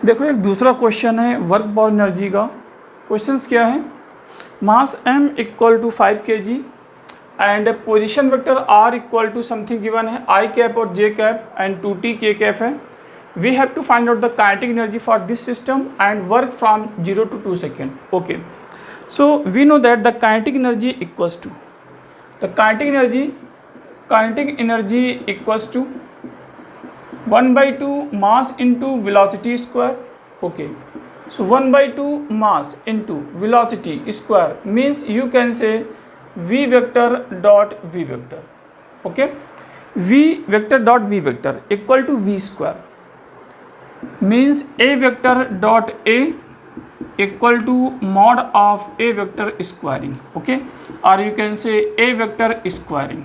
देखो एक दूसरा क्वेश्चन है वर्क फॉर एनर्जी का। क्वेश्चंस क्या है, mass m equal to 5 kg and position vector r equal to something given है i कैप और j cap and 2t k cap है। We have to find out the kinetic energy for this system and work from 0 to 2 second. Okay, so we know that the kinetic energy equals to the kinetic energy equals to 1/2 mass into velocity square. Okay, so 1/2 mass into velocity square means you can say v vector dot v vector. Okay, v vector dot v vector equal to v square means a vector dot a equal to mod of a vector squaring. Okay, or you can say a vector squaring.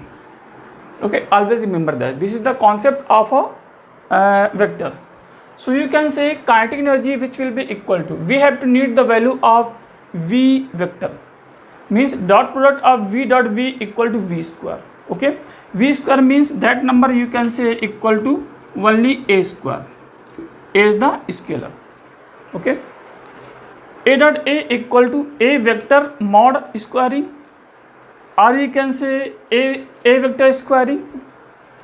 Okay, always remember that this is the concept of a vector. So you can say kinetic energy which will be equal to, we have to need the value of v vector means dot product of v dot v equal to v square. Okay, v square means that number you can say equal to only a square. A is the scalar. Okay, a dot a equal to a vector mod squaring, or you can say a vector squaring,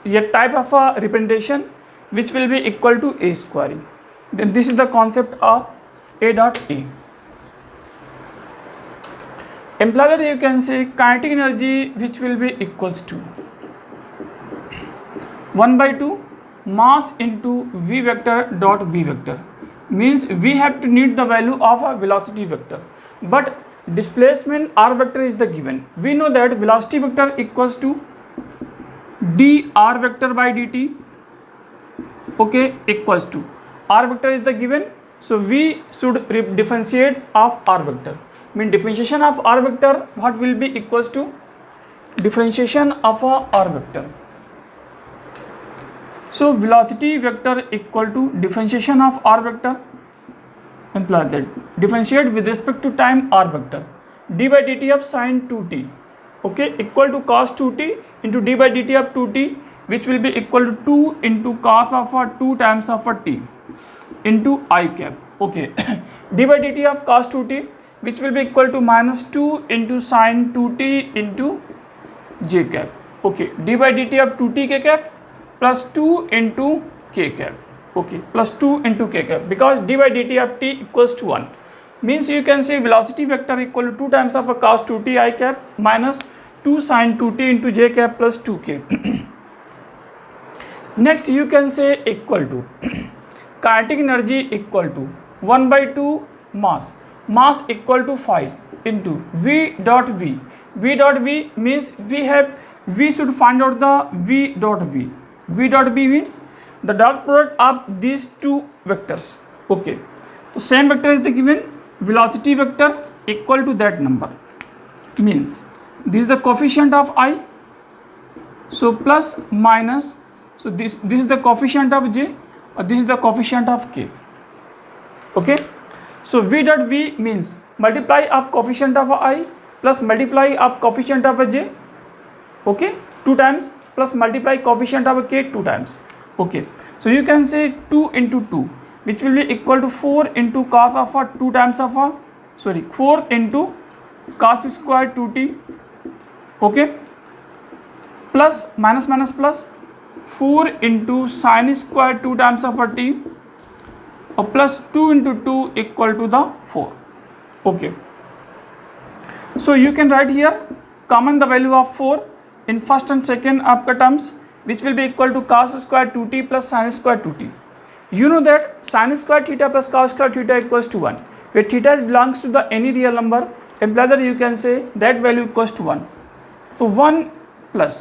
a type of a representation which will be equal to a squaring. Then this is the concept of a dot a. Imply that you can say kinetic energy which will be equals to 1/2 mass into v vector dot v vector means we have to need the value of a velocity vector, but displacement r vector is the given. We know that velocity vector equals to dr vector by dt. Okay, equals to r vector is the given, so we should differentiate of r vector. Mean differentiation of r vector what will be equals to differentiation of a r vector. So velocity vector equal to differentiation of r vector implies that differentiate with respect to time r vector d by dt of sin 2t. Okay, equal to cos 2t into d by dt of 2t which will be equal to 2 into cos of a 2 times of a t into I cap. Okay, d by dt of cos 2t which will be equal to minus 2 into sin 2t into j cap. Okay, d by dt of 2t k cap plus 2 into k cap. Okay, plus 2 into k cap, because d by dt of t equals to 1 means you can say velocity vector equal to 2 times of a cos 2t I cap minus 2 sin 2t into j cap plus 2k. Next you can say equal to kinetic energy equal to 1/2 mass equal to 5 into v dot v. V dot v means we should find out the v dot v. V dot v means the dot product of these two vectors. Okay, so same vector is the given, velocity vector equal to that number means this is the coefficient of I, so plus minus, so this is the coefficient of j or this is the coefficient of k. Okay, so v dot v means multiply of coefficient of I plus multiply of coefficient of j. Okay, 2 times plus multiply coefficient of k 2 times. Okay, so you can say 2 into 2 which will be equal to 4 into cos of a 2 times of a 4 into cos square 2t. Okay, plus minus minus plus 4 into sin square 2 times of a t or plus 2 into 2 equal to the 4. Okay, so you can write here common the value of 4 in first and second आपका terms which will be equal to cos square 2t plus sin square 2t. You know that sin square theta plus cos square theta equals to 1, where theta belongs to the any real number, imply that you can say that value equals to 1. So 1 plus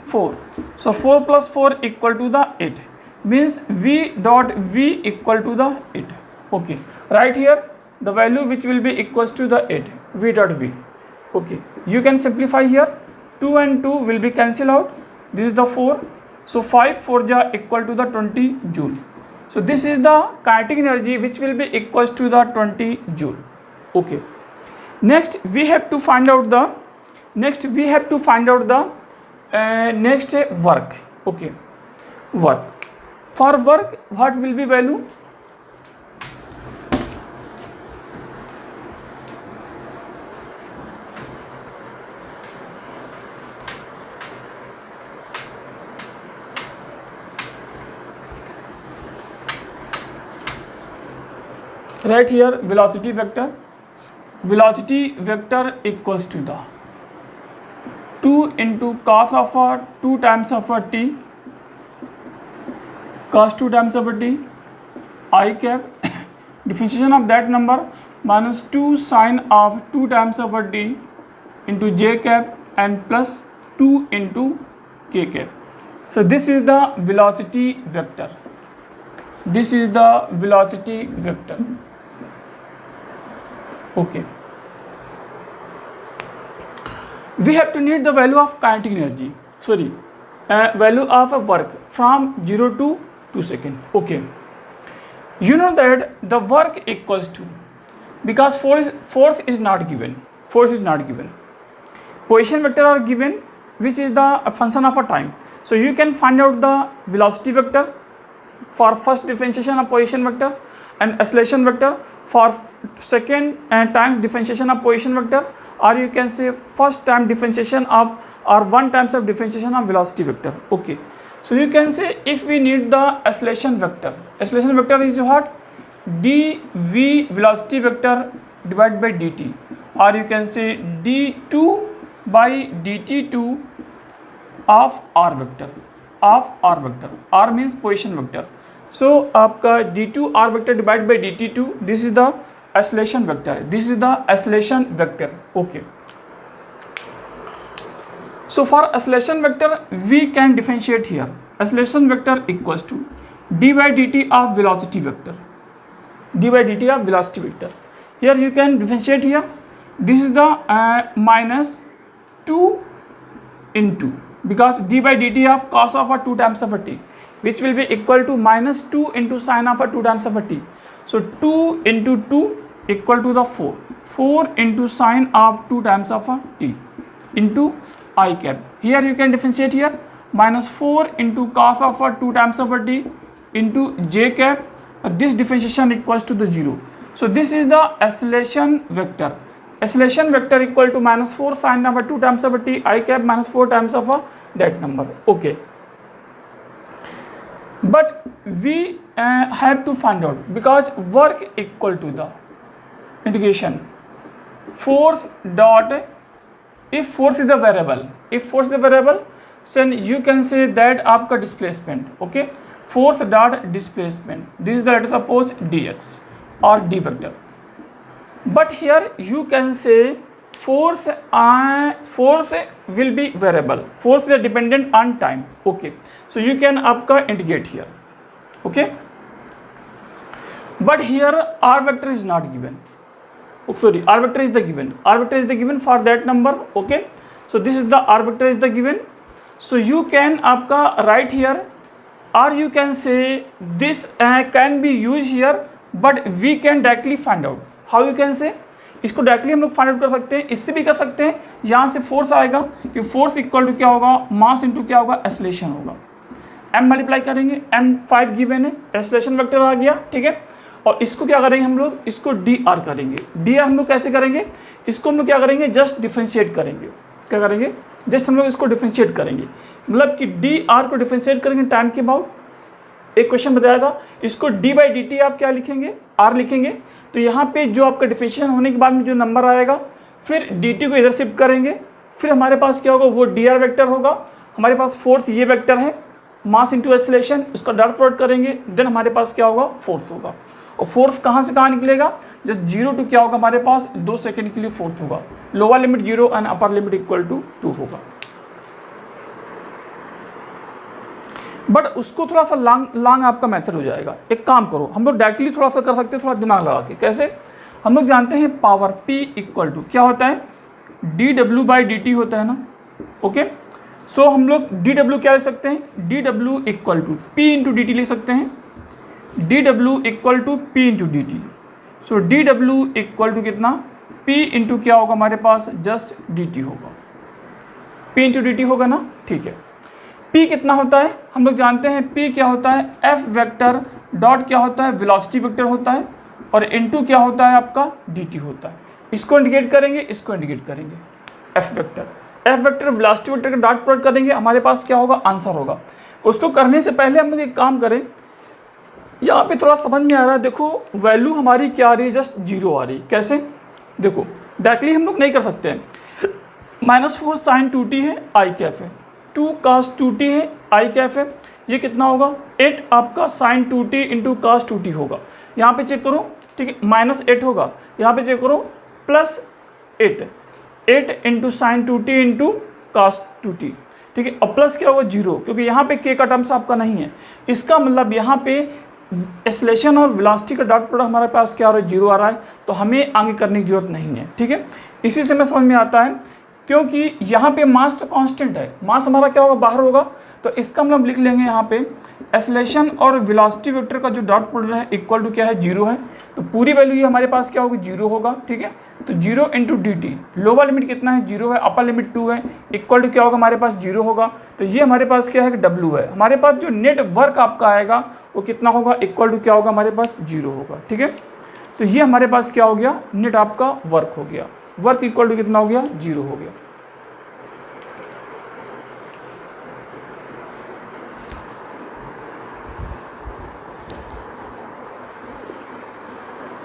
4, so 4 plus 4 equal to the 8 means v dot v equal to the 8. Okay, right here the value which will be equals to the 8, v dot v. Okay, you can simplify here, 2 and 2 will be cancelled out, this is the 4, so 5 4 ja equal to the 20 joule. So this is the kinetic energy which will be equals to the 20 joule. Okay, next we have to find out the next work. Okay, work, for work what will be value, write here velocity vector equals to the 2 into cos of a 2 times of a t, cos 2 times of a t I cap differentiation of that number minus 2 sin of 2 times of a t into j cap and plus 2 into k cap. So this is the velocity vector. This is the velocity vector. Okay. We have to need the value of kinetic energy. Sorry, value of a work from 0 to 2 seconds. Okay. You know that the work equals to, because force is not given. Force is not given. Position vector are given, which is the function of a time. So you can find out the velocity vector for first differentiation of position vector and acceleration vector for second times differentiation of position vector, or you can say first time differentiation of or one times of differentiation of velocity vector. Okay. So you can say if we need the acceleration vector is what? dv velocity vector divided by dt, or you can say d2 by dt2 of r vector. R means position vector. So आपका d2 r vector divided by dt2, this is the acceleration vector. Okay. So for acceleration vector we can differentiate here. Acceleration vector equals to d by dt of velocity vector. Here you can differentiate here. This is the minus 2 into, because d by dt of cos of a 2 times of a t, which will be equal to minus 2 into sin of a 2 times of a t. So 2 into 2 equal to the 4 into sin of 2 times of a t into I cap. Here you can differentiate here, minus 4 into cos of a 2 times of a t into j cap. This differentiation equals to the 0. So this is the acceleration vector. Acceleration vector equal to minus 4 sin of a 2 times of a t I cap minus 4 times of a that number. Okay. But we have to find out, because work equal to the integration force dot, if force is the variable, then you can say that आपका displacement. Okay, force dot displacement, this is the, let us suppose dx or d vector. But here you can say force will be variable, force is dependent on time. Okay, so you can आपका integrate here. Okay, but here r vector is not given. Oh, sorry, r vector is the given for that number. Okay, so this is the r vector is the given. So you can आपका write here, or you can say this can be used here, but we can directly find out. How you can say? इसको directly हम लोग find out कर सकते हैं, इससे भी कर सकते हैं. यहाँ से फोर्स आएगा कि फोर्स इक्वल टू क्या होगा, मास इंटू क्या होगा, एक्सेलरेशन होगा. m मल्टीप्लाई करेंगे, m5 गिवन है, एक्सेलरेशन वेक्टर आ गया. ठीक है, और इसको क्या करेंगे हम लोग, इसको dr करेंगे. dr हम लोग कैसे करेंगे, इसको हम लोग क्या करेंगे, जस्ट डिफरेंशिएट करेंगे. क्या करेंगे, जस्ट हम लोग इसको डिफरेंशिएट करेंगे, मतलब कि dr को डिफरेंशिएट करेंगे टाइम के अबाउट. एक क्वेश्चन बताया था, इसको d बाई डी टी आप क्या लिखेंगे, r लिखेंगे. तो यहाँ पे जो आपका डिफरेंशिएशन होने के बाद में जो नंबर आएगा, फिर dt को इधर शिफ्ट करेंगे, फिर हमारे पास क्या होगा, वो dr वेक्टर होगा. हमारे पास फोर्स ये वेक्टर है, मास इंटू एक्सेलरेशन, उसका डॉट प्रोडक्ट करेंगे, देन हमारे पास क्या होगा, फोर्स होगा. और फोर्स कहाँ से कहाँ निकलेगा, जस्ट 0 टू क्या होगा, हमारे पास 2 सेकेंड के लिए फोर्स होगा. Lower limit 0 and upper limit equal to 2 होगा. बट उसको थोड़ा सा लॉन्ग आपका मेथड हो जाएगा. एक काम करो, हम लोग डायरेक्टली थोड़ा सा कर सकते हैं, थोड़ा दिमाग लगा के. कैसे, हम लोग जानते हैं पावर P इक्वल टू क्या होता है, dw बाई dt होता है ना. ओके, सो हम लोग dw क्या लिख सकते हैं, dw equal to P into D T लिख सकते हैं. dw equal to P into D T. So dw equal to कितना, P इंटू क्या होगा हमारे पास, जस्ट dt होगा. P इंटू डी टी होगा ना. ठीक है, P कितना होता है, हम लोग जानते हैं P क्या होता है, F वेक्टर डॉट क्या होता है, वेलोसिटी वेक्टर होता है, और इनटू क्या होता है आपका, dt होता है. इसको इंडिकेट करेंगे, इसको इंडिकेट करेंगे. F वेक्टर वेलोसिटी वेक्टर का डॉट प्रोडक्ट करेंगे, हमारे पास क्या होगा, आंसर होगा. उसको करने से पहले हम लोग एक काम करें, यहाँ पे थोड़ा समझ में आ रहा है, देखो वैल्यू हमारी क्या आ रही है, जस्ट जीरो आ रही है। कैसे, देखो डायरेक्टली हम लोग नहीं कर सकते हैं। -4 sin 2t है, आई कैफ है, 2 cos 2t है, आई कैफ है, ये कितना होगा 8 आपका sin 2t into cos 2t होगा। यहाँ पे चेक करो, ठीक है, -8 होगा, यहाँ पे चेक करो +8 into sin 2t into cos 2t, ठीक है। अब प्लस क्या होगा 0, क्योंकि यहाँ पे k का टर्म्स आपका नहीं है। इसका मतलब यहाँ पे एक्सेलरेशन और वेलोसिटी का डॉट प्रोडक्ट हमारे पास क्या आ रहा है, 0 आ रहा है, तो हमें आगे करने की जरूरत नहीं है, ठीक है। इसी से हमें समझ में आता है, क्योंकि यहाँ पे मास तो कांस्टेंट है, मास हमारा क्या होगा, बाहर होगा, तो इसका हम लिख लेंगे यहाँ पे एक्सेलरेशन और वेलोसिटी वेक्टर का जो डॉट प्रोडक्ट है इक्वल टू क्या है, 0 है। तो पूरी वैल्यू ये हमारे पास क्या होगी, 0 होगा, ठीक है। तो 0 into D T, lower limit कितना है, 0 है, अपर लिमिट 2 है, इक्वल टू क्या होगा हमारे पास 0 होगा। तो ये हमारे पास क्या है, W है। हमारे पास जो नेट वर्क आपका आएगा वो कितना होगा, इक्वल टू क्या होगा हमारे पास 0 होगा, ठीक है। तो ये हमारे पास क्या हो गया, नेट आपका वर्क हो गया, वर्क इक्वल टू कितना हो गया, 0 हो गया।